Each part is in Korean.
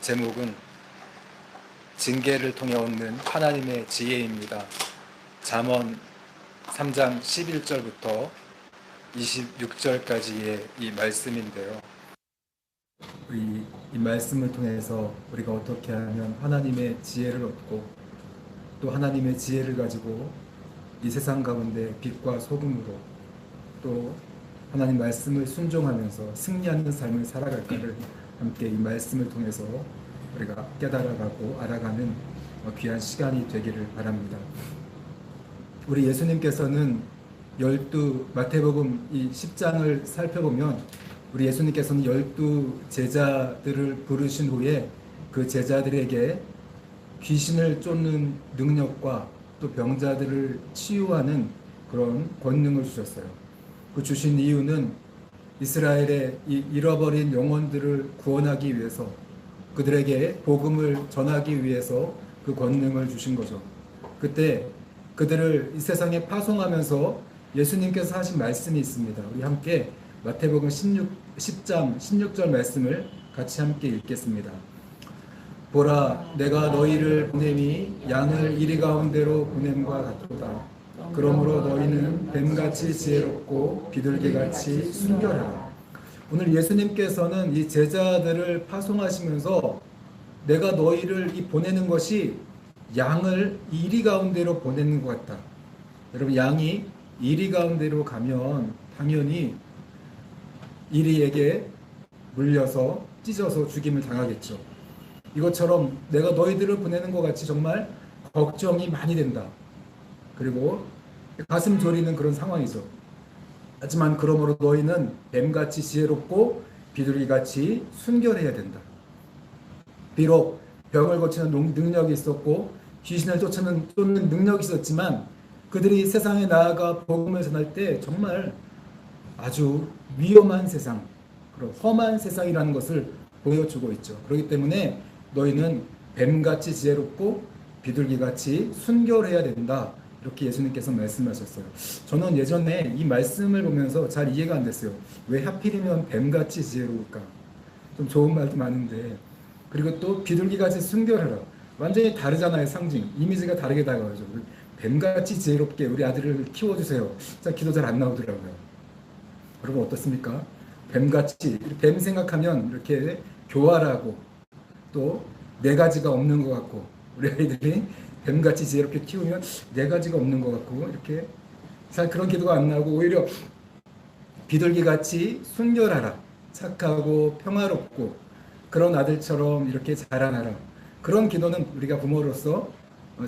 제목은 징계를 통해 얻는 하나님의 지혜입니다. 잠언 3장 11절부터 26절까지의 이 말씀인데요. 이 말씀을 통해서 우리가 어떻게 하면 하나님의 지혜를 얻고 또 하나님의 지혜를 가지고 이 세상 가운데 빛과 소금으로 또 하나님 말씀을 순종하면서 승리하는 삶을 살아갈까를 함께 이 말씀을 통해서 우리가 깨달아가고 알아가는 귀한 시간이 되기를 바랍니다. 우리 예수님께서는 마태복음 이 10장을 살펴보면 우리 예수님께서는 12제자들을 부르신 후에 그 제자들에게 귀신을 쫓는 능력과 또 병자들을 치유하는 그런 권능을 주셨어요. 그 주신 이유는 이스라엘의 이 잃어버린 영혼들을 구원하기 위해서, 그들에게 복음을 전하기 위해서 그 권능을 주신 거죠. 그때 그들을 이 세상에 파송하면서 예수님께서 하신 말씀이 있습니다. 우리 함께 마태복음 10장 16절 말씀을 같이 함께 읽겠습니다. 보라, 내가 너희를 보냄이 양을 이리 가운데로 보냄과 같도다. 그러므로 너희는 뱀같이 지혜롭고 비둘기같이 순결하라. 오늘 예수님께서는 이 제자들을 파송하시면서 내가 너희를 보내는 것이 양을 이리 가운데로 보내는 것 같다. 여러분, 양이 이리 가운데로 가면 당연히 이리에게 물려서 찢어서 죽임을 당하겠죠. 이것처럼 내가 너희들을 보내는 것 같이 정말 걱정이 많이 된다. 그리고 가슴 졸이는 그런 상황이죠. 하지만 그러므로 너희는 뱀같이 지혜롭고 비둘기같이 순결해야 된다. 비록 병을 고치는 능력이 있었고 귀신을 쫓는 능력이 있었지만 그들이 세상에 나아가 복음을 전할 때 정말 아주 위험한 세상, 그런 험한 세상이라는 것을 보여주고 있죠. 그렇기 때문에 너희는 뱀같이 지혜롭고 비둘기같이 순결해야 된다. 이렇게 예수님께서 말씀하셨어요. 저는 예전에 이 말씀을 보면서 잘 이해가 안 됐어요. 왜 하필이면 뱀같이 지혜로울까? 좀 좋은 말도 많은데, 그리고 또 비둘기같이 순결하라. 완전히 다르잖아요. 상징, 이미지가 다르게 다가오죠. 뱀같이 지혜롭게 우리 아들을 키워주세요. 진짜 기도 잘 안 나오더라고요. 여러분 어떻습니까? 뱀같이, 뱀 생각하면 이렇게 교활하고 또 네 가지가 없는 것 같고, 우리 아이들이 뱀같이 지혜롭게 키우면 네 가지가 없는 것 같고, 이렇게 잘 그런 기도가 안 나오고 오히려 비둘기같이 순결하라, 착하고 평화롭고 그런 아들처럼 이렇게 자라나라. 그런 기도는 우리가 부모로서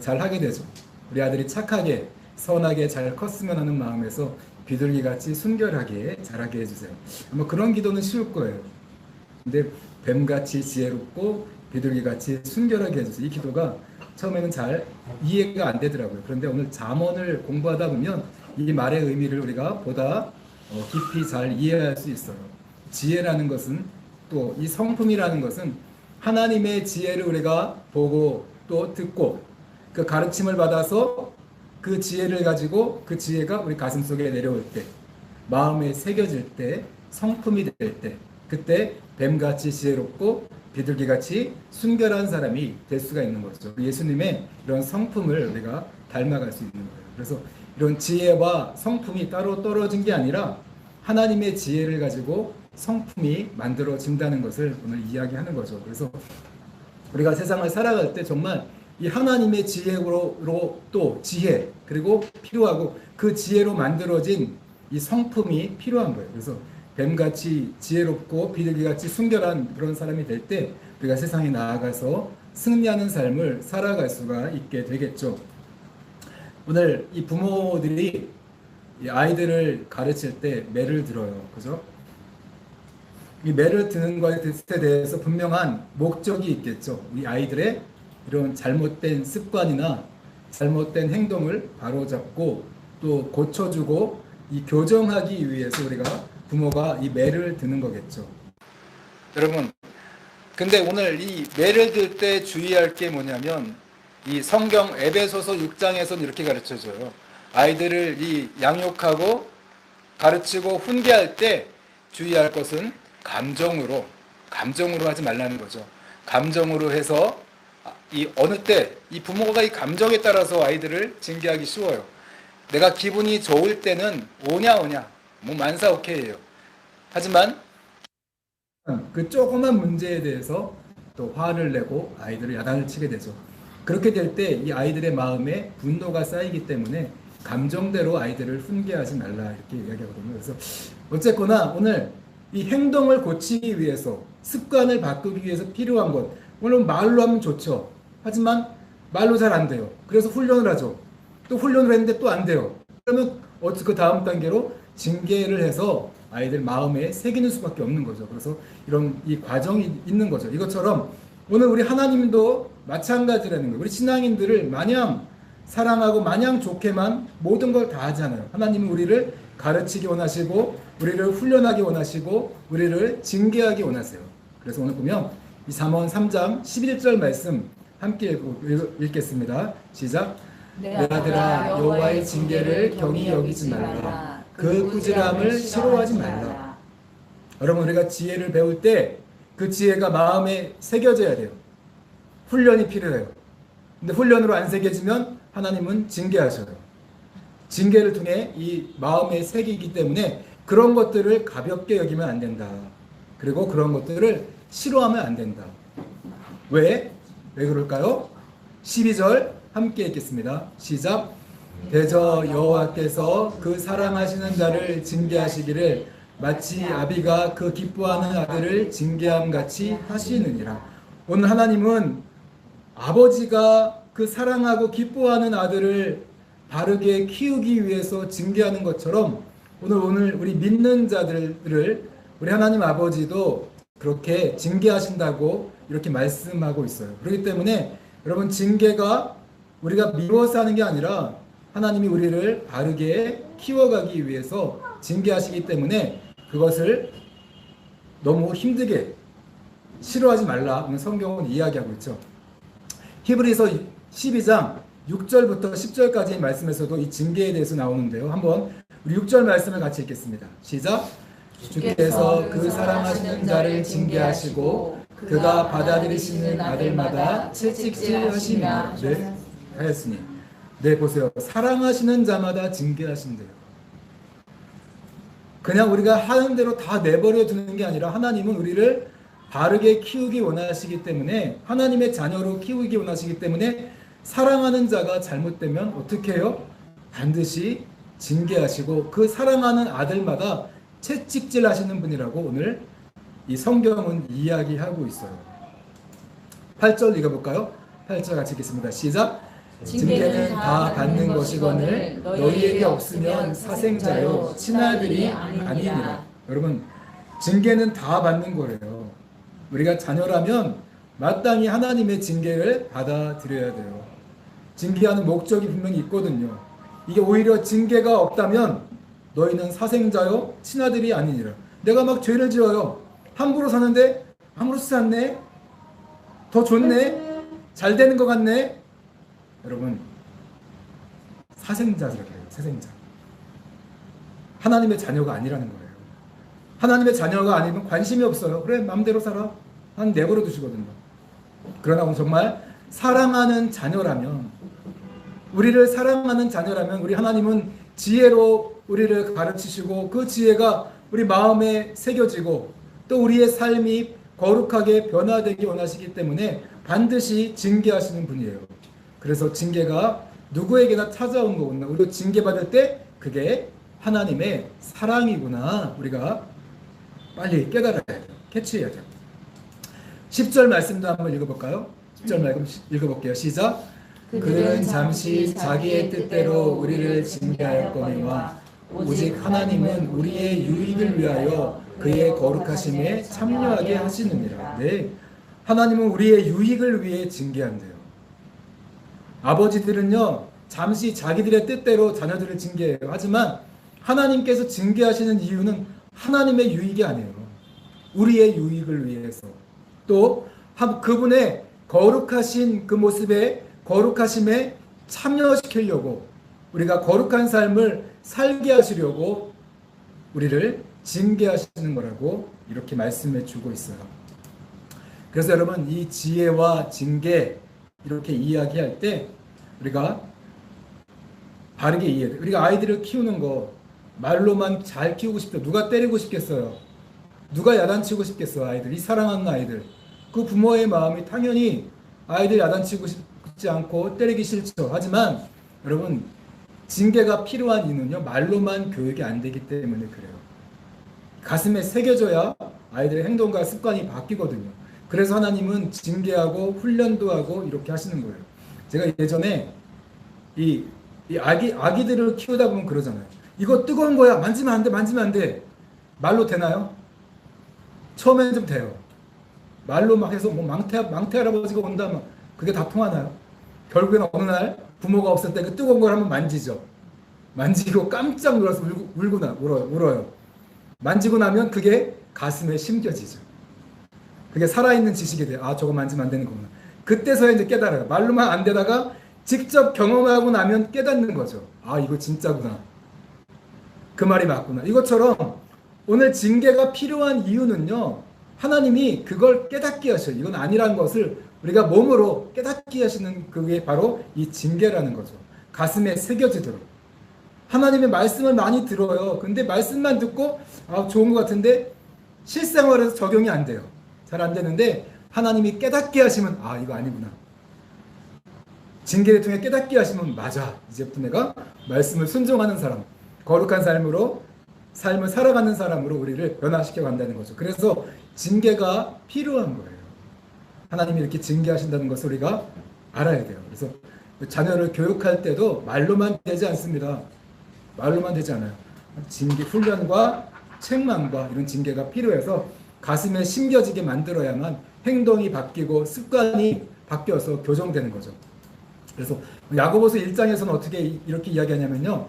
잘 하게 되죠. 우리 아들이 착하게 선하게 잘 컸으면 하는 마음에서 비둘기같이 순결하게 자라게 해주세요. 아마 그런 기도는 쉬울 거예요. 근데 뱀같이 지혜롭고 비둘기같이 순결하게 해주세요. 이 기도가 처음에는 잘 이해가 안 되더라고요. 그런데 오늘 잠언을 공부하다 보면 이 말의 의미를 우리가 보다 깊이 잘 이해할 수 있어요. 지혜라는 것은, 또 이 성품이라는 것은 하나님의 지혜를 우리가 보고 또 듣고 그 가르침을 받아서 그 지혜를 가지고 그 지혜가 우리 가슴속에 내려올 때, 마음에 새겨질 때, 성품이 될 때, 그때 뱀같이 지혜롭고 비둘기같이 순결한 사람이 될 수가 있는 거죠. 예수님의 이런 성품을 우리가 닮아갈 수 있는 거예요. 그래서 이런 지혜와 성품이 따로 떨어진 게 아니라 하나님의 지혜를 가지고 성품이 만들어진다는 것을 오늘 이야기하는 거죠. 그래서 우리가 세상을 살아갈 때 정말 이 하나님의 지혜로 또 지혜, 그리고 필요하고 그 지혜로 만들어진 이 성품이 필요한 거예요. 그래서 뱀같이 지혜롭고 비둘기같이 순결한 그런 사람이 될 때 우리가 세상에 나아가서 승리하는 삶을 살아갈 수가 있게 되겠죠. 오늘 이 부모들이 이 아이들을 가르칠 때 매를 들어요. 그죠? 이 매를 드는 것에 대해서 분명한 목적이 있겠죠. 이 아이들의 이런 잘못된 습관이나 잘못된 행동을 바로잡고 또 고쳐주고 이 교정하기 위해서 우리가 부모가 이 매를 드는 거겠죠. 여러분, 근데 오늘 이 매를 들 때 주의할 게 뭐냐면, 이 성경 에베소서 6장에서는 이렇게 가르쳐줘요. 아이들을 이 양육하고 가르치고 훈계할 때 주의할 것은 감정으로 하지 말라는 거죠. 감정으로 해서 이 어느 때 이 부모가 이 감정에 따라서 아이들을 징계하기 쉬워요. 내가 기분이 좋을 때는 오냐 뭐 만사 오케이예요. 하지만 그 조그만 문제에 대해서 또 화를 내고 아이들을 야단을 치게 되죠. 그렇게 될 때 이 아이들의 마음에 분노가 쌓이기 때문에 감정대로 아이들을 훈계하지 말라 이렇게 이야기하거든요. 그래서 어쨌거나 오늘 이 행동을 고치기 위해서 습관을 바꾸기 위해서 필요한 것, 물론 말로 하면 좋죠. 하지만 말로 잘 안 돼요. 그래서 훈련을 하죠. 또 훈련을 했는데 또 안 돼요. 그러면 그 다음 단계로 징계를 해서 아이들 마음에 새기는 수밖에 없는 거죠. 그래서 이런 이 과정이 있는 거죠. 이것처럼 오늘 우리 하나님도 마찬가지라는 거예요. 우리 신앙인들을 마냥 사랑하고 마냥 좋게만 모든 걸 다 하잖아요. 하나님은 우리를 가르치기 원하시고 우리를 훈련하기 원하시고 우리를 징계하기 원하세요. 그래서 오늘 보면 이 잠언 3장 11절 말씀 함께 읽겠습니다. 시작. 내 아들아 여호와의 징계를 경히 여기지 말라. 그 꾸지람을 싫어하지 말라. 여러분 우리가 지혜를 배울 때 그 지혜가 마음에 새겨져야 돼요. 훈련이 필요해요. 근데 훈련으로 안 새겨지면 하나님은 징계하셔요. 징계를 통해 이 마음에 새기기 때문에 그런 것들을 가볍게 여기면 안 된다. 그리고 그런 것들을 싫어하면 안 된다. 왜? 왜 그럴까요? 12절 함께 읽겠습니다. 시작. 대저 여호와께서 그 사랑하시는 자를 징계하시기를 마치 아비가 그 기뻐하는 아들을 징계함 같이 하시느니라. 오늘 하나님은 아버지가 그 사랑하고 기뻐하는 아들을 바르게 키우기 위해서 징계하는 것처럼 오늘 우리 믿는 자들을 우리 하나님 아버지도 그렇게 징계하신다고 이렇게 말씀하고 있어요. 그렇기 때문에 여러분 징계가 우리가 미워서 하는 게 아니라 하나님이 우리를 바르게 키워가기 위해서 징계하시기 때문에 그것을 너무 힘들게 싫어하지 말라. 오늘 성경은 이야기하고 있죠. 히브리서 12장 6절부터 10절까지의 말씀에서도 이 징계에 대해서 나오는데요. 한번 우리 6절 말씀을 같이 읽겠습니다. 시작. 주께서 그 사랑하시는 자를 징계하시고 그가 받아들이시는 아들마다 채찍질하시며 네, 하였으니 네 보세요. 사랑하시는 자마다 징계하신대요. 그냥 우리가 하는 대로 다 내버려 두는 게 아니라 하나님은 우리를 바르게 키우기 원하시기 때문에 하나님의 자녀로 키우기 원하시기 때문에 사랑하는 자가 잘못되면 어떻게 해요? 반드시 징계하시고 그 사랑하는 아들마다 채찍질 하시는 분이라고 오늘 이 성경은 이야기하고 있어요. 8절 읽어볼까요? 8절 같이 읽겠습니다. 시작. 징계는 다 받는 것이거늘 너희에게 없으면 사생자요 친아들이 아니니라. 여러분 징계는 다 받는 거예요. 우리가 자녀라면 마땅히 하나님의 징계를 받아들여야 돼요. 징계하는 목적이 분명히 있거든요. 이게 오히려 징계가 없다면 너희는 사생자요 친아들이 아니니라. 내가 막 죄를 지어요. 함부로 사는데 아무렇지 않네. 더 좋네. 잘 되는 것 같네. 여러분 사생자라고 해요. 사생자. 하나님의 자녀가 아니라는 거예요. 하나님의 자녀가 아니면 관심이 없어요. 그래 마음대로 살아. 한 내버려 두시거든요. 그러나 오늘 정말 사랑하는 자녀라면 우리를 사랑하는 자녀라면 우리 하나님은 지혜로 우리를 가르치시고 그 지혜가 우리 마음에 새겨지고 또 우리의 삶이 거룩하게 변화되기 원하시기 때문에 반드시 징계하시는 분이에요. 그래서 징계가 누구에게나 찾아온 거구나. 우리가 징계받을 때 그게 하나님의 사랑이구나. 우리가 빨리 깨달아야 돼요. 캐치해야 돼요. 10절 말씀도 한번 읽어볼까요? 10절 말씀 읽어볼게요. 시작. 그들은 잠시 자기의 뜻대로 우리를 징계하였거니와 오직 하나님은 우리의 유익을 위하여 그의 거룩하심에 참여하게 하시느니라. 네, 하나님은 우리의 유익을 위해 징계한대요. 아버지들은요 잠시 자기들의 뜻대로 자녀들을 징계해요. 하지만 하나님께서 징계하시는 이유는 하나님의 유익이 아니에요. 우리의 유익을 위해서 또 그분의 거룩하신 그 모습에 거룩하심에 참여시키려고 우리가 거룩한 삶을 살게 하시려고 우리를 징계하시는 거라고 이렇게 말씀해 주고 있어요. 그래서 여러분 이 지혜와 징계 이렇게 이야기할 때 우리가 바르게 이해해요. 우리가 아이들을 키우는 거 말로만 잘 키우고 싶다. 누가 때리고 싶겠어요? 누가 야단치고 싶겠어요? 아이들, 이 사랑하는 아이들. 그 부모의 마음이 당연히 아이들 야단치고 싶지 않고 때리기 싫죠. 하지만 여러분 징계가 필요한 이유는요, 말로만 교육이 안 되기 때문에 그래요. 가슴에 새겨져야 아이들의 행동과 습관이 바뀌거든요. 그래서 하나님은 징계하고 훈련도 하고 이렇게 하시는 거예요. 제가 예전에 이 아기들을 키우다 보면 그러잖아요. 이거 뜨거운 거야. 만지면 안 돼. 만지면 안 돼. 말로 되나요? 처음에는 좀 돼요. 말로 막 해서 뭐 망태 할아버지가 온다 막 그게 다 통하나요? 결국에는 어느 날 부모가 없을 때 그 뜨거운 걸 한번 만지죠. 만지고 깜짝 놀라서 울어요. 만지고 나면 그게 가슴에 심겨지죠. 그게 살아있는 지식이 돼요. 아, 저거 만지면 안 되는 거구나. 그때서야 이제 깨달아요. 말로만 안 되다가 직접 경험하고 나면 깨닫는 거죠. 아, 이거 진짜구나. 그 말이 맞구나. 이것처럼 오늘 징계가 필요한 이유는요, 하나님이 그걸 깨닫게 하셔요. 이건 아니라는 것을 우리가 몸으로 깨닫게 하시는 그게 바로 이 징계라는 거죠. 가슴에 새겨지도록. 하나님의 말씀을 많이 들어요. 근데 말씀만 듣고 아, 좋은 것 같은데 실생활에서 적용이 안 돼요. 잘 안 되는데 하나님이 깨닫게 하시면 아, 이거 아니구나. 징계를 통해 깨닫게 하시면 맞아. 이제부터 내가 말씀을 순종하는 사람, 거룩한 삶을 살아가는 사람으로 우리를 변화시켜 간다는 거죠. 그래서 징계가 필요한 거예요. 하나님이 이렇게 징계하신다는 것을 우리가 알아야 돼요. 그래서 자녀를 교육할 때도 말로만 되지 않습니다. 말로만 되지 않아요. 징계, 훈련과 책망과 이런 징계가 필요해서 가슴에 심겨지게 만들어야만 행동이 바뀌고 습관이 바뀌어서 교정되는 거죠. 그래서 야고보서 1장에서는 어떻게 이렇게 이야기하냐면요.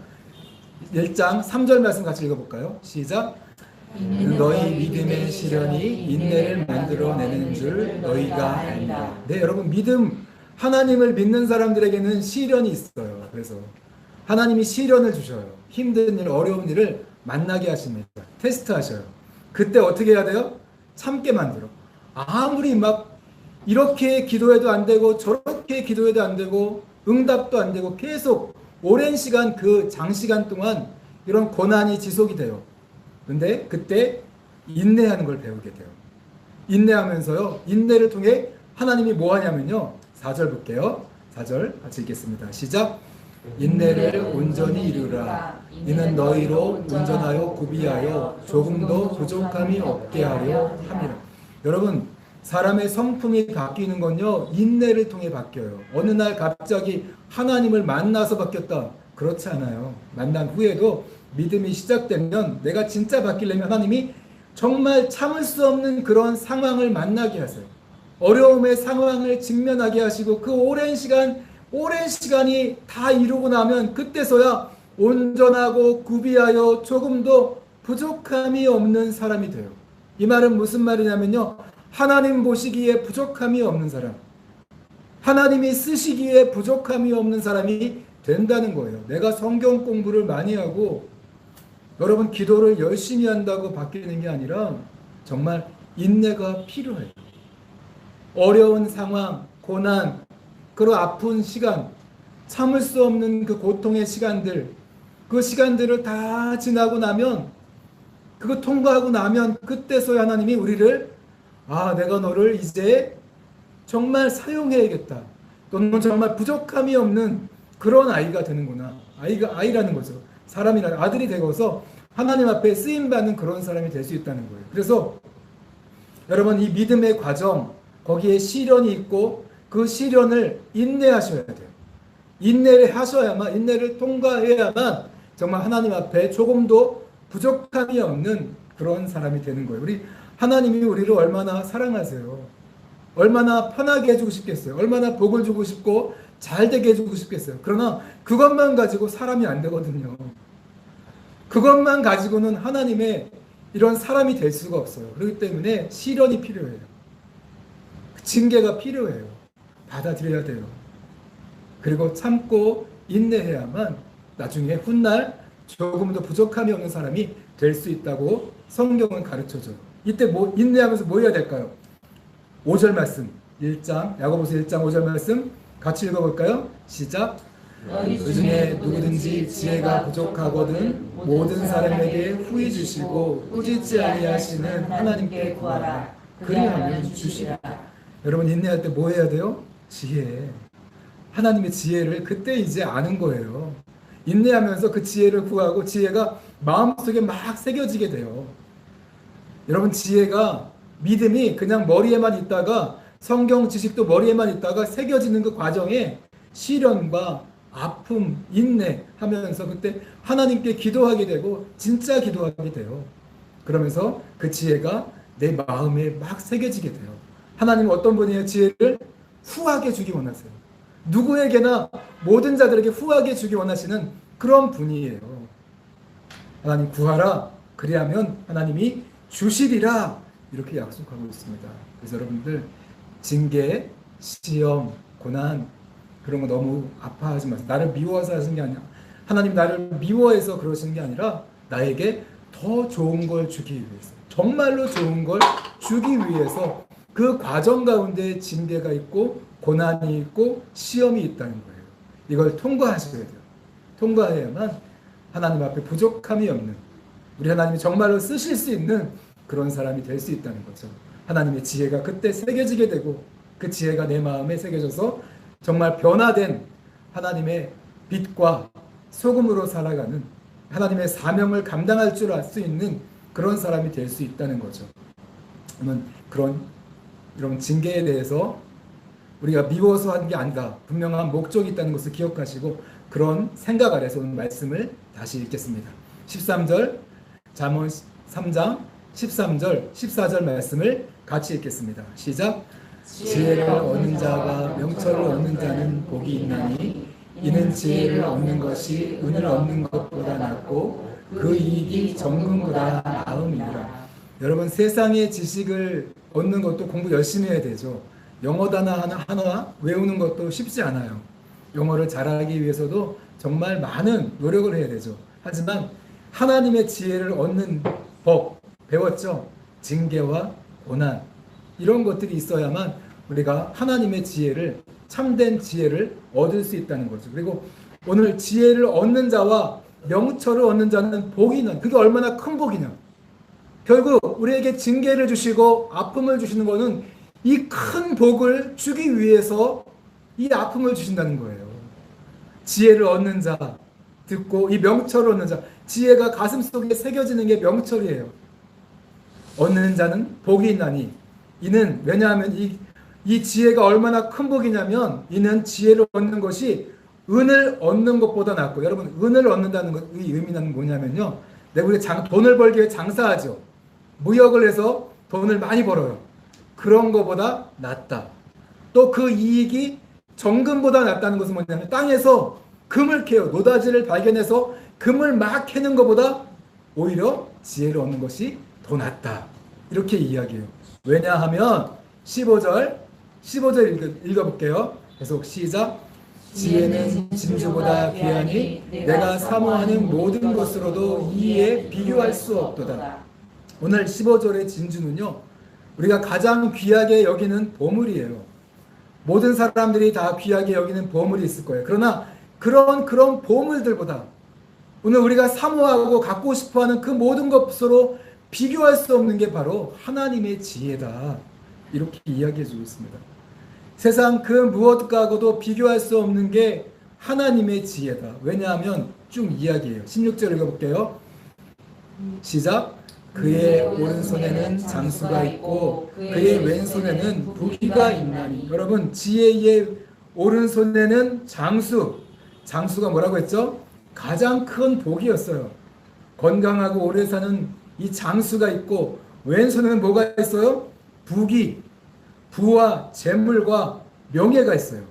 1장 3절 말씀 같이 읽어볼까요? 시작. 너희 믿음의 시련이 인내를 만들어내는 줄 너희가 안다. 네, 여러분 믿음, 하나님을 믿는 사람들에게는 시련이 있어요. 그래서 하나님이 시련을 주셔요. 힘든 일, 어려운 일을 만나게 하십니다. 테스트하셔요. 그때 어떻게 해야 돼요? 참게 만들어. 아무리 막 이렇게 기도해도 안 되고 저렇게 기도해도 안 되고 응답도 안 되고 계속 오랜 시간 그 장시간 동안 이런 고난이 지속이 돼요. 근데 그때 인내하는 걸 배우게 돼요. 인내하면서요. 인내를 통해 하나님이 뭐 하냐면요. 4절 볼게요. 4절 같이 읽겠습니다. 시작. 인내를 온전히 이루라. 이는 너희로 온전하여 구비하여 조금도 부족함이 없게 하려 함이라. 여러분 사람의 성품이 바뀌는 건요. 인내를 통해 바뀌어요. 어느 날 갑자기 하나님을 만나서 바뀌었다. 그렇지 않아요. 만난 후에도 믿음이 시작되면 내가 진짜 바뀌려면 하나님이 정말 참을 수 없는 그런 상황을 만나게 하세요. 어려움의 상황을 직면하게 하시고 그 오랜 시간이 다 이루고 나면 그때서야 온전하고 구비하여 조금도 부족함이 없는 사람이 돼요. 이 말은 무슨 말이냐면요. 하나님 보시기에 부족함이 없는 사람, 하나님이 쓰시기에 부족함이 없는 사람이 된다는 거예요. 내가 성경 공부를 많이 하고 여러분 기도를 열심히 한다고 바뀌는 게 아니라 정말 인내가 필요해요. 어려운 상황, 고난, 그런 아픈 시간, 참을 수 없는 그 고통의 시간들, 그 시간들을 다 지나고 나면, 그거 통과하고 나면 그때서야 하나님이 우리를 아, 내가 너를 이제 정말 사용해야겠다. 너는 정말 부족함이 없는 그런 아이가 되는구나. 아이라는 거죠. 사람이라는 아들이 되고서 하나님 앞에 쓰임받는 그런 사람이 될 수 있다는 거예요. 그래서 여러분 이 믿음의 과정, 거기에 시련이 있고 그 시련을 인내하셔야 돼요. 인내를 하셔야만, 인내를 통과해야만 정말 하나님 앞에 조금도 부족함이 없는 그런 사람이 되는 거예요. 하나님이 우리를 얼마나 사랑하세요. 얼마나 편하게 해주고 싶겠어요. 얼마나 복을 주고 싶고 잘 되게 해주고 싶겠어요. 그러나 그것만 가지고 사람이 안 되거든요. 그것만 가지고는 하나님의 이런 사람이 될 수가 없어요. 그렇기 때문에 시련이 필요해요. 징계가 필요해요. 받아들여야 돼요. 그리고 참고 인내해야만 나중에 훗날 조금도 부족함이 없는 사람이 될 수 있다고 성경은 가르쳐줘요. 이때 인내하면서 뭐 해야 될까요? 5절 말씀 1장 야고보서 1장 5절 말씀 같이 읽어볼까요? 시작. 너희 그 중에 누구든지 지혜가 부족하거든 모든 사람에게 후히 주시고 꾸짖지 아니하시는 하나님께 구하라. 그리하면 주시라. 여러분 인내할 때 뭐 해야 돼요? 지혜. 하나님의 지혜를 그때 이제 아는 거예요. 인내하면서 그 지혜를 구하고 지혜가 마음속에 막 새겨지게 돼요. 여러분 지혜가 믿음이 그냥 머리에만 있다가 성경 지식도 머리에만 있다가 새겨지는 그 과정에 시련과 아픔, 인내 하면서 그때 하나님께 기도하게 되고 진짜 기도하게 돼요. 그러면서 그 지혜가 내 마음에 막 새겨지게 돼요. 하나님은 어떤 분이에요? 지혜를 후하게 주기 원하세요. 누구에게나 모든 자들에게 후하게 주기 원하시는 그런 분이에요. 하나님 구하라. 그리하면 하나님이 주시리라. 이렇게 약속하고 있습니다. 그래서 여러분들 징계, 시험, 고난 그런 거 너무 아파하지 마세요. 나를 미워서 하시는 게 아니라 하나님 나를 미워해서 그러시는 게 아니라 나에게 더 좋은 걸 주기 위해서 정말로 좋은 걸 주기 위해서 그 과정 가운데 징계가 있고 고난이 있고 시험이 있다는 거예요. 이걸 통과하셔야 돼요. 통과해야만 하나님 앞에 부족함이 없는 우리 하나님이 정말로 쓰실 수 있는 그런 사람이 될 수 있다는 거죠. 하나님의 지혜가 그때 새겨지게 되고 그 지혜가 내 마음에 새겨져서 정말 변화된 하나님의 빛과 소금으로 살아가는 하나님의 사명을 감당할 줄 알 수 있는 그런 사람이 될 수 있다는 거죠. 그러면 이런 징계에 대해서 우리가 미워서 하는 게 아니다. 분명한 목적이 있다는 것을 기억하시고 그런 생각 아래서 오늘 말씀을 다시 읽겠습니다. 13절 잠언 3장 13절 14절 말씀을 같이 읽겠습니다. 시작. 지혜를 얻는 자가 명철을 얻는 자는 복이 있나니 이는 지혜를 얻는 것이 은을 얻는 것보다 낫고 그 이익이 정금보다 나음이니라. 여러분 세상의 지식을 얻는 것도 공부 열심히 해야 되죠. 영어 단어 하나 외우는 것도 쉽지 않아요. 영어를 잘하기 위해서도 정말 많은 노력을 해야 되죠. 하지만 하나님의 지혜를 얻는 법 배웠죠. 징계와 고난 이런 것들이 있어야만 우리가 하나님의 지혜를 참된 지혜를 얻을 수 있다는 거죠. 그리고 오늘 지혜를 얻는 자와 명철을 얻는 자는 복이 있는 그게 얼마나 큰 복이냐. 결국 우리에게 징계를 주시고 아픔을 주시는 것은 이 큰 복을 주기 위해서 이 아픔을 주신다는 거예요. 지혜를 얻는 자 듣고 이 명철을 얻는 자 지혜가 가슴속에 새겨지는 게 명철이에요. 얻는 자는 복이 있나니 이는 왜냐하면 이 지혜가 얼마나 큰 복이냐면 이는 지혜를 얻는 것이 은을 얻는 것보다 낫고 여러분 은을 얻는다는 이 의미는 뭐냐면요. 내가 우리 돈을 벌기 위해 장사하죠. 무역을 해서 돈을 많이 벌어요. 그런 것보다 낫다. 또 그 이익이 정금보다 낫다는 것은 뭐냐면 땅에서 금을 캐요. 노다지를 발견해서 금을 막 캐는 것보다 오히려 지혜를 얻는 것이 더 낫다. 이렇게 이야기해요. 왜냐하면 15절 읽어볼게요. 계속 시작. 지혜는 진주보다 귀하니 내가 사모하는 모든 것으로도 이에 비교할 수 없도다. 오늘 15절의 진주는요. 우리가 가장 귀하게 여기는 보물이에요. 모든 사람들이 다 귀하게 여기는 보물이 있을 거예요. 그러나 그런 보물들보다 오늘 우리가 사모하고 갖고 싶어하는 그 모든 것으로 비교할 수 없는 게 바로 하나님의 지혜다. 이렇게 이야기해주고 있습니다. 세상 그 무엇과도 비교할 수 없는 게 하나님의 지혜다. 왜냐하면 쭉 이야기해요. 16절 읽어볼게요. 시작. 그의 오른손에는 장수가 있고 그의 왼손에는 부귀가 있나니. 여러분 지혜의 오른손에는 장수가 뭐라고 했죠? 가장 큰 복이었어요. 건강하고 오래 사는 이 장수가 있고 왼손에는 뭐가 있어요? 부와 재물과 명예가 있어요.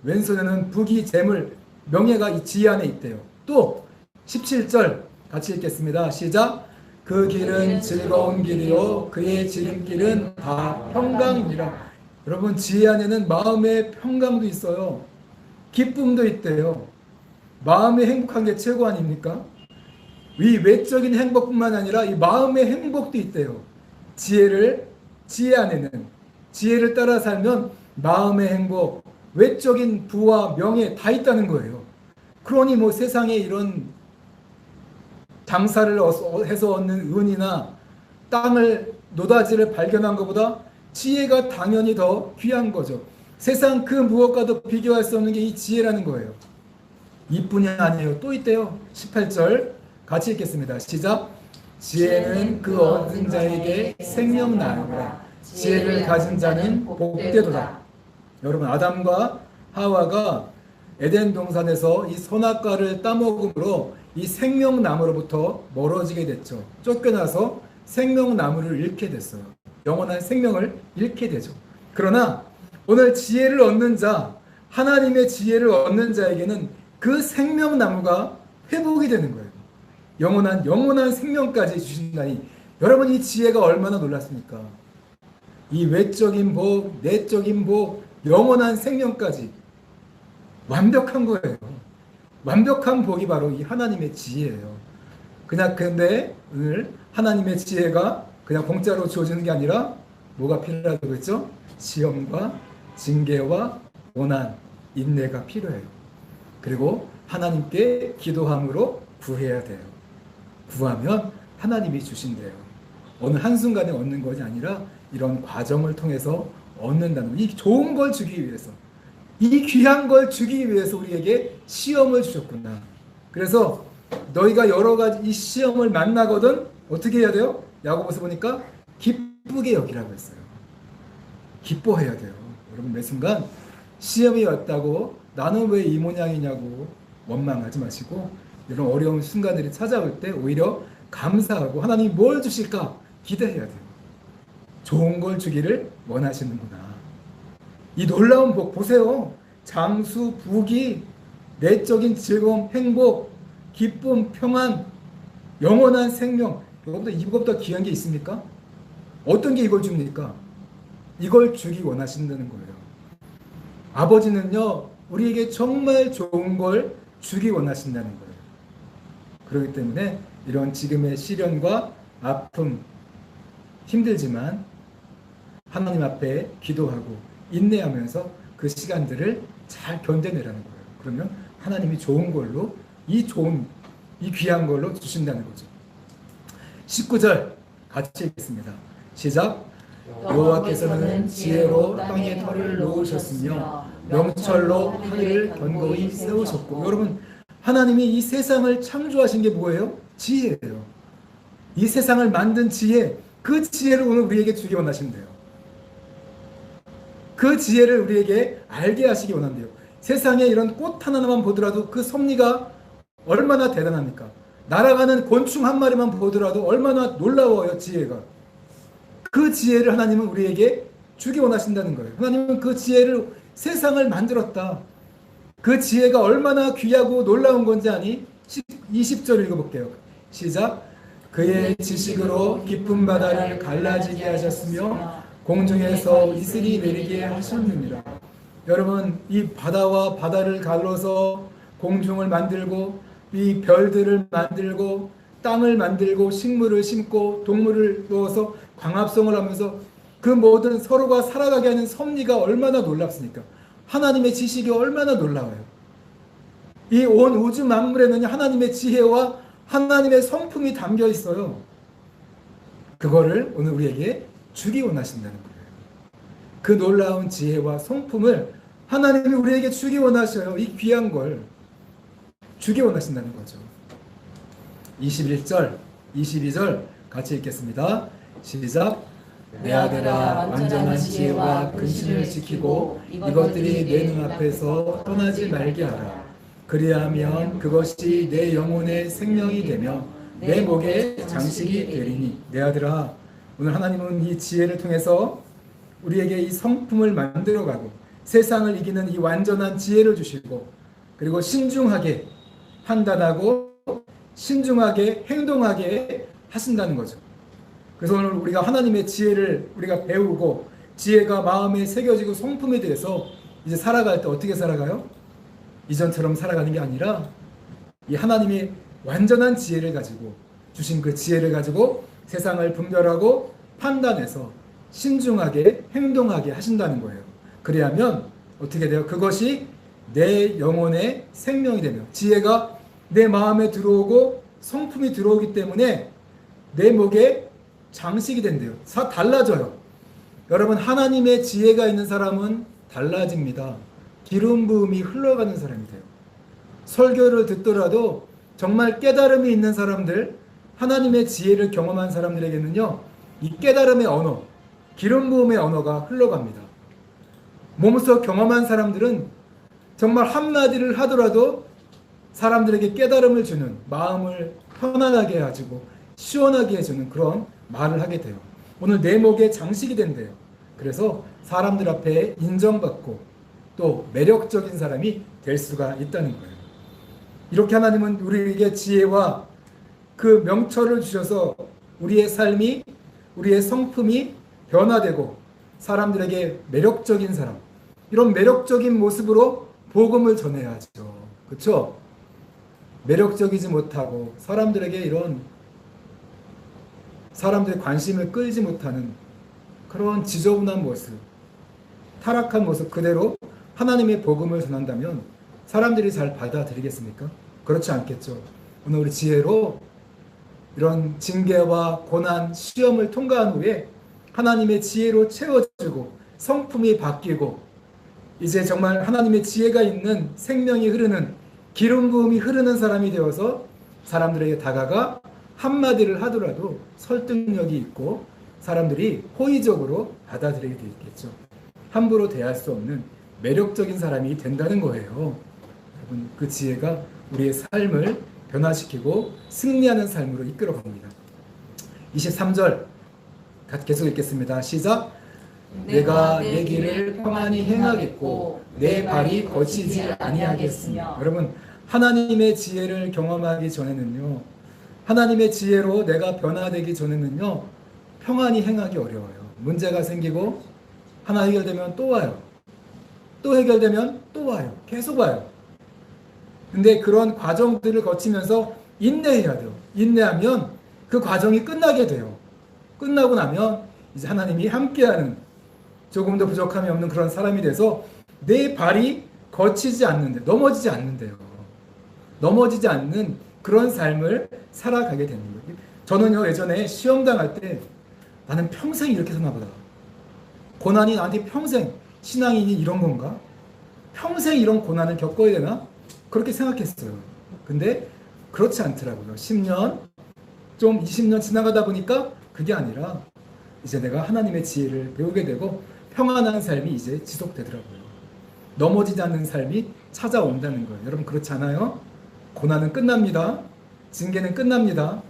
왼손에는 부귀, 재물, 명예가 이 지혜 안에 있대요. 또 17절 같이 읽겠습니다. 시작. 그 길은 즐거운 길이요 그의 지름길은 다 평강이니라. 여러분 지혜 안에는 마음의 평강도 있어요. 기쁨도 있대요. 마음의 행복한 게 최고 아닙니까? 이 외적인 행복뿐만 아니라 이 마음의 행복도 있대요. 지혜 안에는 지혜를 따라 살면 마음의 행복, 외적인 부와 명예 다 있다는 거예요. 그러니 뭐 세상에 이런 장사를 해서 얻는 은이나 땅을 노다지를 발견한 것보다 지혜가 당연히 더 귀한 거죠. 세상 그 무엇과도 비교할 수 없는 게 이 지혜라는 거예요. 이뿐이 아니에요. 또 있대요. 18절 같이 읽겠습니다. 시작. 지혜는 그 얻은 자에게 생명 나누라. 지혜를 가진 자는 복되도다. 여러분, 아담과 하와가 에덴 동산에서 이 선악과를 따먹음으로 이 생명나무로부터 멀어지게 됐죠. 쫓겨나서 생명나무를 잃게 됐어요. 영원한 생명을 잃게 되죠. 그러나 오늘 지혜를 얻는 자, 하나님의 지혜를 얻는 자에게는 그 생명나무가 회복이 되는 거예요. 영원한 생명까지 주신다니, 여러분 이 지혜가 얼마나 놀랐습니까? 이 외적인 복, 내적인 복, 영원한 생명까지 완벽한 거예요. 완벽한 복이 바로 이 하나님의 지혜예요. 근데 오늘 하나님의 지혜가 그냥 공짜로 주어지는 게 아니라 뭐가 필요하다고 했죠? 시험과 징계와 고난, 인내가 필요해요. 그리고 하나님께 기도함으로 구해야 돼요. 구하면 하나님이 주신대요. 어느 한순간에 얻는 것이 아니라 이런 과정을 통해서 얻는다는 거. 이 좋은 걸 주기 위해서, 이 귀한 걸 주기 위해서 우리에게 시험을 주셨구나. 그래서 너희가 여러 가지 이 시험을 만나거든 어떻게 해야 돼요? 야고보서 보니까 기쁘게 여기라고 했어요. 기뻐해야 돼요. 여러분 매 순간 시험이 왔다고 나는 왜 이 모양이냐고 원망하지 마시고, 이런 어려운 순간들이 찾아올 때 오히려 감사하고 하나님이 뭘 주실까 기대해야 돼요. 좋은 걸 주기를 원하시는구나. 이 놀라운 복 보세요. 장수, 부귀, 내적인 즐거움, 행복, 기쁨, 평안, 영원한 생명. 이거보다 귀한 게 있습니까? 어떤 게 이걸 줍니까? 이걸 주기 원하신다는 거예요. 아버지는요, 우리에게 정말 좋은 걸 주기 원하신다는 거예요. 그렇기 때문에 이런 지금의 시련과 아픔, 힘들지만 하나님 앞에 기도하고 인내하면서 그 시간들을 잘 견뎌내라는 거예요. 그러면 하나님이 좋은 걸로, 이 귀한 걸로 주신다는 거죠. 19절 같이 읽겠습니다. 시작. 여호와께서는 지혜로 땅에 터를 놓으셨으며 명철로 하늘을 견고히 세우셨고. 여러분, 하나님이 이 세상을 창조하신 게 뭐예요? 지혜예요. 이 세상을 만든 지혜, 그 지혜를 오늘 우리에게 주기 원하신대요. 그 지혜를 우리에게 알게 하시기 원한대요. 세상에 이런 꽃 하나만 보더라도 그 섭리가 얼마나 대단합니까? 날아가는 곤충 한 마리만 보더라도 얼마나 놀라워요, 지혜가. 그 지혜를 하나님은 우리에게 주기 원하신다는 거예요. 하나님은 그 지혜를, 세상을 만들었다. 그 지혜가 얼마나 귀하고 놀라운 건지 아니? 20절 읽어볼게요. 시작. 그의 지식으로 깊은 바다를 갈라지게 하셨으며 공중에서 이슬이 내리게 하셨느니라. 여러분, 이 바다와 바다를 갈라서 공중을 만들고 이 별들을 만들고 땅을 만들고 식물을 심고 동물을 넣어서 광합성을 하면서 그 모든 서로가 살아가게 하는 섭리가 얼마나 놀랍습니까? 하나님의 지식이 얼마나 놀라워요. 이 온 우주 만물에는 하나님의 지혜와 하나님의 성품이 담겨 있어요. 그거를 오늘 우리에게 주기 원하신다는 거예요. 그 놀라운 지혜와 성품을 하나님이 우리에게 주기 원하셔요. 이 귀한 걸 주기 원하신다는 거죠. 21절, 22절 같이 읽겠습니다. 시작. 내 아들아, 완전한 지혜와 근신을 지키고 이것들이 내 눈앞에서 떠나지 말게 하라. 그리하면 그것이 내 영혼의 생명이 되며 내 목의 장식이 되리니. 내 아들아, 오늘 하나님은 이 지혜를 통해서 우리에게 이 성품을 만들어가고 세상을 이기는 이 완전한 지혜를 주시고, 그리고 신중하게 판단하고 신중하게 행동하게 하신다는 거죠. 그래서 오늘 우리가 하나님의 지혜를 우리가 배우고 지혜가 마음에 새겨지고 성품이 돼서 이제 살아갈 때 어떻게 살아가요? 이전처럼 살아가는 게 아니라 이 하나님이 완전한 지혜를 가지고 주신 그 지혜를 가지고 세상을 분별하고 판단해서 신중하게 행동하게 하신다는 거예요. 그래야면 어떻게 돼요? 그것이 내 영혼의 생명이 되며 지혜가 내 마음에 들어오고 성품이 들어오기 때문에 내 목에 장식이 된대요. 달라져요. 여러분, 하나님의 지혜가 있는 사람은 달라집니다. 기름 부음이 흘러가는 사람이 돼요. 설교를 듣더라도 정말 깨달음이 있는 사람들, 하나님의 지혜를 경험한 사람들에게는요, 이 깨달음의 언어, 기름 부음의 언어가 흘러갑니다. 몸소 경험한 사람들은 정말 한마디를 하더라도 사람들에게 깨달음을 주는, 마음을 편안하게 해주고 시원하게 해주는 그런 말을 하게 돼요. 오늘 내 목에 장식이 된대요. 그래서 사람들 앞에 인정받고 또 매력적인 사람이 될 수가 있다는 거예요. 이렇게 하나님은 우리에게 지혜와 그 명철을 주셔서 우리의 삶이, 우리의 성품이 변화되고 사람들에게 매력적인 사람, 이런 매력적인 모습으로 복음을 전해야죠. 그렇죠? 매력적이지 못하고 사람들에게 이런 사람들의 관심을 끌지 못하는 그런 지저분한 모습, 타락한 모습 그대로 하나님의 복음을 전한다면 사람들이 잘 받아들이겠습니까? 그렇지 않겠죠. 오늘 우리 지혜로 이런 징계와 고난, 시험을 통과한 후에 하나님의 지혜로 채워지고 성품이 바뀌고 이제 정말 하나님의 지혜가 있는 생명이 흐르는 기름 부음이 흐르는 사람이 되어서 사람들에게 다가가 한마디를 하더라도 설득력이 있고 사람들이 호의적으로 받아들이게 되겠죠. 함부로 대할 수 없는 매력적인 사람이 된다는 거예요. 여러분, 그 지혜가 우리의 삶을 변화시키고 승리하는 삶으로 이끌어갑니다. 23절 계속 읽겠습니다. 시작. 내가 내 길을 평안히 행하겠고 내 발이 거치지 아니하겠으며. 여러분, 하나님의 지혜를 경험하기 전에는요, 하나님의 지혜로 내가 변화되기 전에는요, 평안히 행하기 어려워요. 문제가 생기고 하나 해결되면 또 와요. 또 해결되면 또 와요. 계속 와요. 근데 그런 과정들을 거치면서 인내해야 돼요. 인내하면 그 과정이 끝나게 돼요. 끝나고 나면 이제 하나님이 함께하는, 조금도 부족함이 없는 그런 사람이 돼서 내 발이 거치지 않는데, 넘어지지 않는데요. 넘어지지 않는 그런 삶을 살아가게 되는 거예요. 저는요, 예전에 시험 당할 때 나는 평생 이렇게 사나 보다. 고난이 나한테 평생, 신앙인이 이런 건가? 평생 이런 고난을 겪어야 되나? 그렇게 생각했어요. 근데 그렇지 않더라고요. 10년, 좀 20년 지나가다 보니까 그게 아니라 이제 내가 하나님의 지혜를 배우게 되고 평안한 삶이 이제 지속되더라고요. 넘어지지 않는 삶이 찾아온다는 거예요. 여러분, 그렇지 않아요? 고난은 끝납니다. 징계는 끝납니다.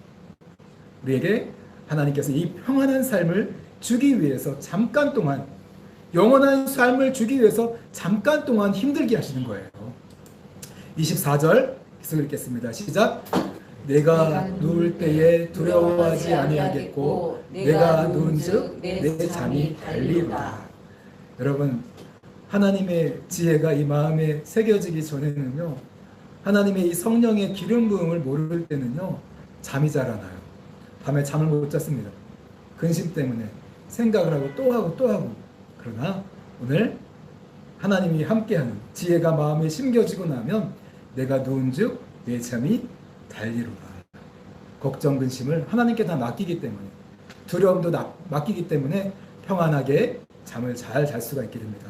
우리에게 하나님께서 이 평안한 삶을 주기 위해서 잠깐 동안, 영원한 삶을 주기 위해서 잠깐 동안 힘들게 하시는 거예요. 24절 계속 읽겠습니다. 시작. 내가 누울 때에 두려워하지 아니하겠고 내가 누운즉 내 잠이 달리로다. 여러분, 하나님의 지혜가 이 마음에 새겨지기 전에는요, 하나님의 이 성령의 기름 부음을 모를 때는요, 잠이 잘 안 와요. 밤에 잠을 못 잤습니다. 근심 때문에 생각을 하고 또 하고 또 하고. 그러나 오늘 하나님이 함께하는 지혜가 마음에 심겨지고 나면 내가 누운즉 내 잠이 달리로다. 걱정 근심을 하나님께 다 맡기기 때문에, 두려움도 맡기기 때문에 평안하게 잠을 잘 잘 수가 있게 됩니다.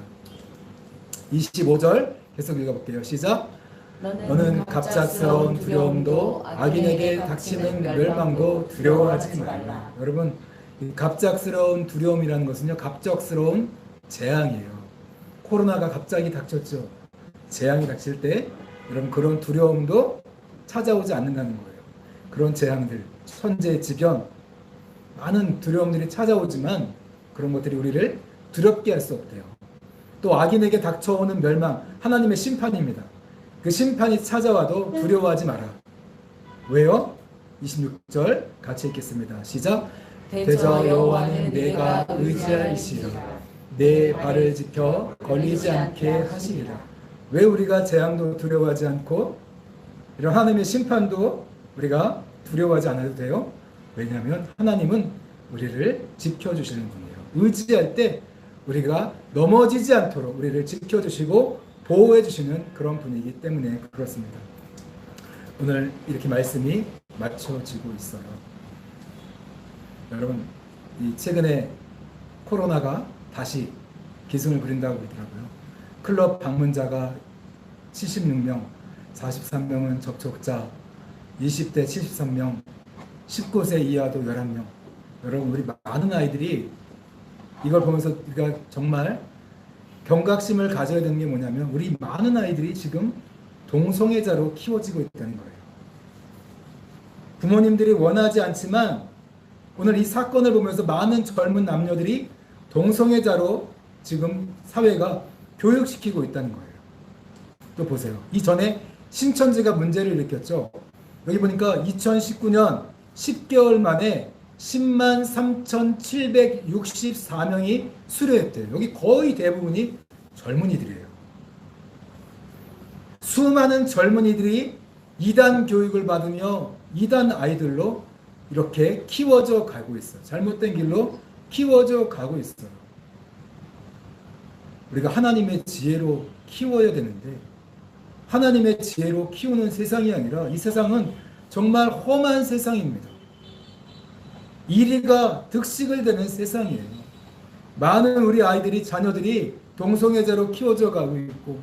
25절 계속 읽어볼게요. 시작. 너는 갑작스러운 두려움도 악인에게 닥치는 멸망도 두려워하지 말라. 여러분, 이 갑작스러운 두려움이라는 것은요, 갑작스러운 재앙이에요. 코로나가 갑자기 닥쳤죠. 재앙이 닥칠 때 여러분, 그런 두려움도 찾아오지 않는다는 거예요. 그런 재앙들, 천재지변, 많은 두려움들이 찾아오지만 그런 것들이 우리를 두렵게 할 수 없대요. 또 악인에게 닥쳐오는 멸망, 하나님의 심판입니다. 그 심판이 찾아와도 두려워하지 마라. 왜요? 26절 같이 읽겠습니다. 시작. 대저 여호와는 내가 의지할 이시라. 내 발을 지켜 걸리지 않게 하시리라. 왜 우리가 재앙도 두려워하지 않고 이런 하나님의 심판도 우리가 두려워하지 않아도 돼요? 왜냐하면 하나님은 우리를 지켜주시는 분이에요. 의지할 때 우리가 넘어지지 않도록 우리를 지켜주시고 보호해주시는 그런 분이기 때문에 그렇습니다. 오늘 이렇게 말씀이 맞춰지고 있어요. 여러분, 이 최근에 코로나가 다시 기승을 부린다고 그러더라고요. 클럽 방문자가 76명, 43명은 접촉자, 20대 73명, 19세 이하도 11명. 여러분, 우리 많은 아이들이 이걸 보면서 우리가 정말 경각심을 가져야 되는 게 뭐냐면, 우리 많은 아이들이 지금 동성애자로 키워지고 있다는 거예요. 부모님들이 원하지 않지만 오늘 이 사건을 보면서 많은 젊은 남녀들이 동성애자로 지금 사회가 교육시키고 있다는 거예요. 또 보세요. 이전에 신천지가 문제를 일으켰죠. 여기 보니까 2019년 10개월 만에 10만 3,764명이 수료했대요. 여기 거의 대부분이 젊은이들이에요. 수많은 젊은이들이 이단 교육을 받으며 이단 아이들로 이렇게 키워져 가고 있어요. 잘못된 길로 키워져 가고 있어요. 우리가 하나님의 지혜로 키워야 되는데 하나님의 지혜로 키우는 세상이 아니라 이 세상은 정말 험한 세상입니다. 이리가 득식을 되는 세상이에요. 많은 우리 아이들이, 자녀들이 동성애자로 키워져 가고 있고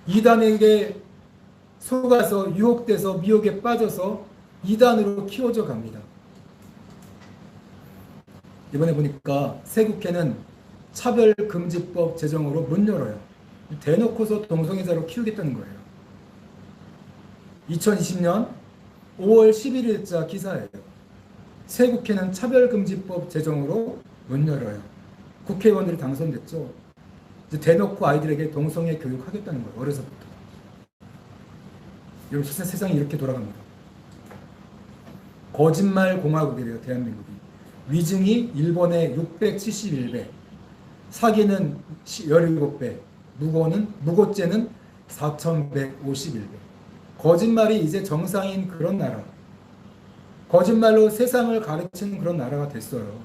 이단에게 속아서 유혹돼서 미혹에 빠져서 이단으로 키워져 갑니다. 이번에 보니까 새 국회는 차별금지법 제정으로 문 열어요. 대놓고서 동성애자로 키우겠다는 거예요. 2020년 5월 11일자 기사예요. 새 국회는 차별금지법 제정으로 문 열어요. 국회의원들이 당선됐죠. 이제 대놓고 아이들에게 동성애 교육하겠다는 거예요. 어려서부터. 여러분, 세상이 이렇게 돌아갑니다. 거짓말 공화국이래요. 대한민국이. 위증이 일본의 671배, 사기는 17배, 무고죄는 4151배. 거짓말이 이제 정상인 그런 나라, 거짓말로 세상을 가르치는 그런 나라가 됐어요.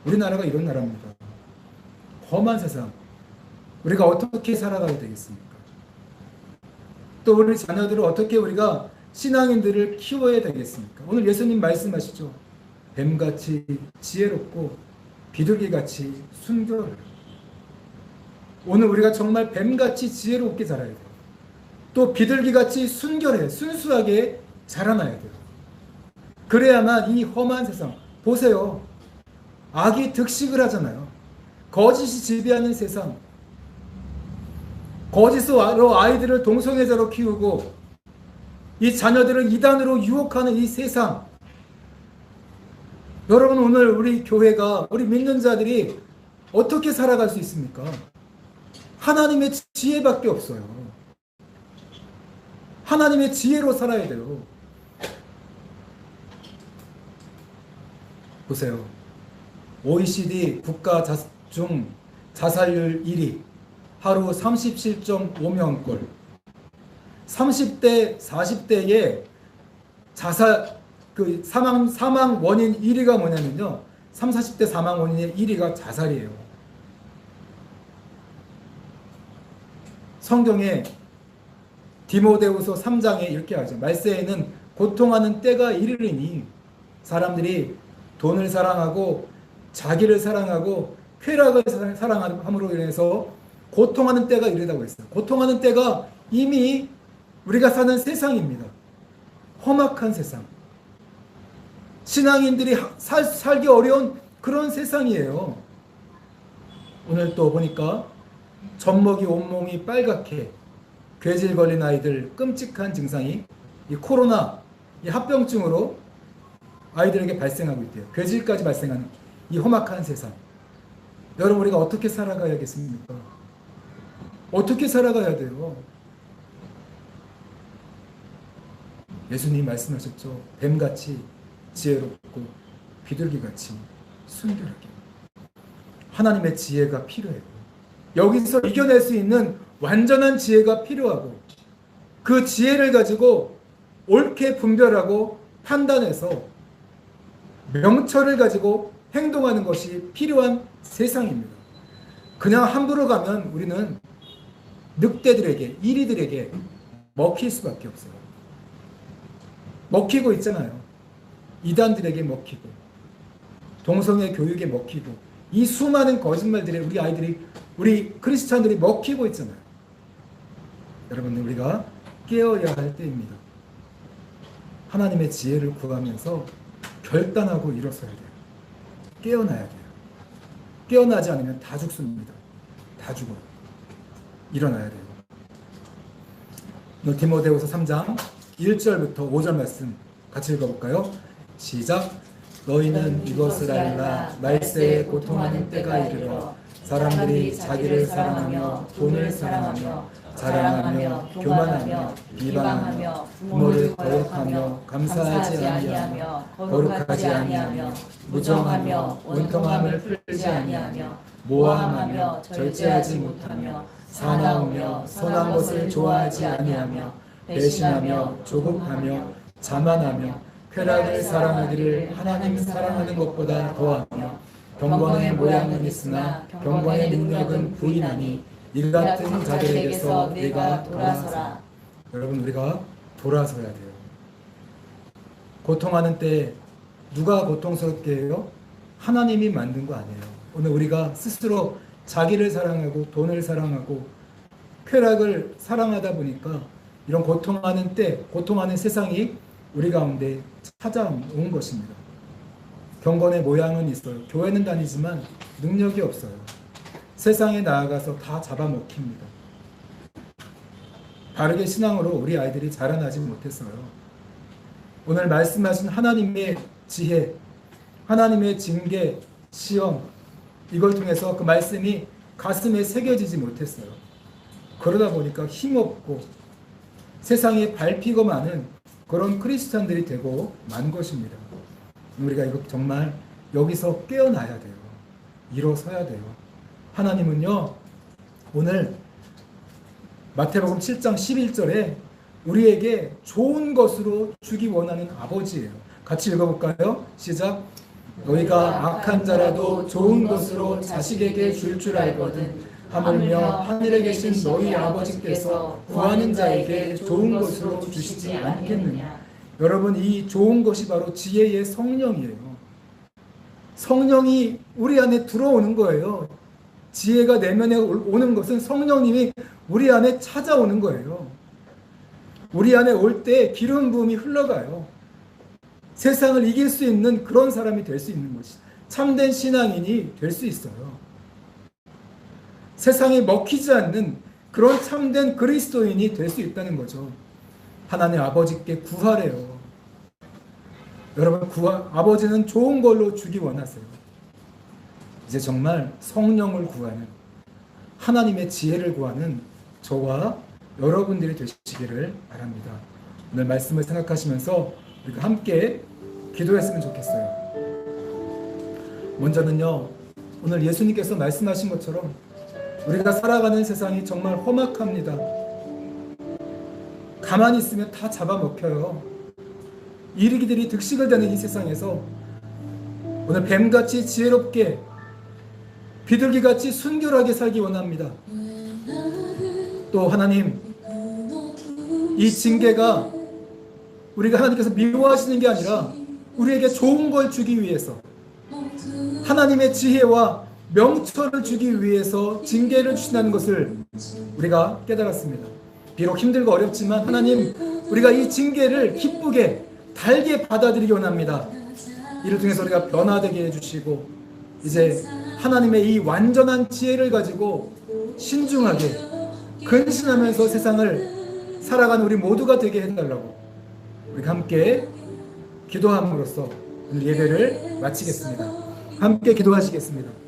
우리나라가 이런 나라입니다. 험한 세상. 우리가 어떻게 살아가야 되겠습니까? 또 우리 자녀들을 어떻게 우리가 신앙인들을 키워야 되겠습니까? 오늘 예수님 말씀하시죠. 뱀같이 지혜롭고 비둘기같이 순결해. 오늘 우리가 정말 뱀같이 지혜롭게 자라야 돼요. 또 비둘기같이 순결해, 순수하게 자라나야 돼요. 그래야만 이 험한 세상, 보세요. 악이 득식을 하잖아요. 거짓이 지배하는 세상, 거짓으로 아이들을 동성애자로 키우고 이 자녀들을 이단으로 유혹하는 이 세상. 여러분, 오늘 우리 교회가, 우리 믿는 자들이 어떻게 살아갈 수 있습니까? 하나님의 지혜밖에 없어요. 하나님의 지혜로 살아야 돼요. 보세요. OECD 국가 중 자살률 1위, 하루 37.5명꼴. 30대, 40대의 사망 원인 1위가 뭐냐면요. 30, 40대 사망 원인의 1위가 자살이에요. 성경에 디모데후서 3장에 이렇게 하죠. 말세에는 고통하는 때가 이르리니 사람들이 돈을 사랑하고 자기를 사랑하고 쾌락을 사랑함으로 인해서 고통하는 때가 이르다고 했어요. 고통하는 때가 이미 우리가 사는 세상입니다. 험악한 세상. 신앙인들이 살기 어려운 그런 세상이에요. 오늘 또 보니까 젖먹이 온몸이 빨갛게 괴질 걸린 아이들, 끔찍한 증상이 이 코로나, 이 합병증으로 아이들에게 발생하고 있대요. 괴질까지 발생하는 이 험악한 세상. 여러분, 우리가 어떻게 살아가야겠습니까? 어떻게 살아가야 돼요? 예수님 말씀하셨죠. 뱀같이 지혜롭고 비둘기같이 순결하게. 하나님의 지혜가 필요해요. 여기서 이겨낼 수 있는 완전한 지혜가 필요하고 그 지혜를 가지고 옳게 분별하고 판단해서 명철을 가지고 행동하는 것이 필요한 세상입니다. 그냥 함부로 가면 우리는 늑대들에게, 이리들에게 먹힐 수밖에 없어요. 먹히고 있잖아요. 이단들에게 먹히고, 동성애 교육에 먹히고, 이 수많은 거짓말들에 우리 아이들이, 우리 크리스찬들이 먹히고 있잖아요. 여러분, 우리가 깨어야 할 때입니다. 하나님의 지혜를 구하면서 결단하고 일어서야 돼요. 깨어나야 돼요. 깨어나지 않으면 다 죽습니다. 다 죽어요. 일어나야 돼요. 오늘 디모데후서 3장 1절부터 5절 말씀 같이 읽어볼까요? 시작. 너희는 이것을 알라. 말세에 고통하는 때가 이르러 사람들이 자기를 사랑하며 돈을 사랑하며 자랑하며 교만하며 비방하며 부모를 거역하며 감사하지 아니하며 거룩하지 아니하며 무정하며 원통함을 풀지 아니하며 모함하며 절제하지 못하며 사나우며 선한 것을 좋아하지 아니하며 배신하며 조급하며 자만하며 쾌락을 사랑하기를 하나님 사랑하는 것보다 더하며 경건의 모양은 있으나 경건의 능력은 부인하니 이 같은 자들에게서 내가 돌아서라. 여러분, 우리가 돌아서야 돼요. 고통하는 때 누가 고통스럽게 해요? 하나님이 만든 거 아니에요. 오늘 우리가 스스로 자기를 사랑하고 돈을 사랑하고 쾌락을 사랑하다 보니까 이런 고통하는 때, 고통하는 세상이 우리 가운데 찾아온 것입니다. 경건의 모양은 있어요. 교회는 다니지만 능력이 없어요. 세상에 나아가서 다 잡아먹힙니다. 바르게 신앙으로 우리 아이들이 자라나지 못했어요. 오늘 말씀하신 하나님의 지혜, 하나님의 징계, 시험, 이걸 통해서 그 말씀이 가슴에 새겨지지 못했어요. 그러다 보니까 힘없고 세상에 밟히고 마는 그런 크리스찬들이 되고 만 것입니다. 우리가 이거 정말 여기서 깨어나야 돼요. 일어서야 돼요. 하나님은요, 오늘 마태복음 7장 11절에 우리에게 좋은 것으로 주기 원하는 아버지예요. 같이 읽어볼까요? 시작. 너희가 악한 자라도 좋은 것으로 자식에게 줄 알거든 하물며 하늘에 계신 너희 아버지께서 구하는 자에게 좋은 것으로 주시지 않겠느냐. 여러분, 이 좋은 것이 바로 지혜의 성령이에요. 성령이 우리 안에 들어오는 거예요. 지혜가 내면에 오는 것은 성령님이 우리 안에 찾아오는 거예요. 우리 안에 올 때 기름 부음이 흘러가요. 세상을 이길 수 있는 그런 사람이 될 수 있는 것이, 참된 신앙인이 될 수 있어요. 세상에 먹히지 않는 그런 참된 그리스도인이 될 수 있다는 거죠. 하나님 아버지께 구하래요. 여러분, 아버지는 좋은 걸로 주기 원하세요. 이제 정말 성령을 구하는, 하나님의 지혜를 구하는 저와 여러분들이 되시기를 바랍니다. 오늘 말씀을 생각하시면서 우리가 함께 기도했으면 좋겠어요. 먼저는요, 오늘 예수님께서 말씀하신 것처럼 우리가 살아가는 세상이 정말 험악합니다. 가만히 있으면 다 잡아먹혀요. 이리기들이 득식을 되는 이 세상에서 오늘 뱀같이 지혜롭게, 비둘기같이 순결하게 살기 원합니다. 또 하나님, 이 징계가 우리가 하나님께서 미워하시는 게 아니라 우리에게 좋은 걸 주기 위해서, 하나님의 지혜와 명철을 주기 위해서 징계를 주신다는 것을 우리가 깨달았습니다. 비록 힘들고 어렵지만 하나님, 우리가 이 징계를 기쁘게 달게 받아들이기 원합니다. 이를 통해서 우리가 변화되게 해주시고 이제 하나님의 이 완전한 지혜를 가지고 신중하게 근신하면서 세상을 살아가는 우리 모두가 되게 해달라고 우리가 함께 기도함으로써 오늘 예배를 마치겠습니다. 함께 기도하시겠습니다.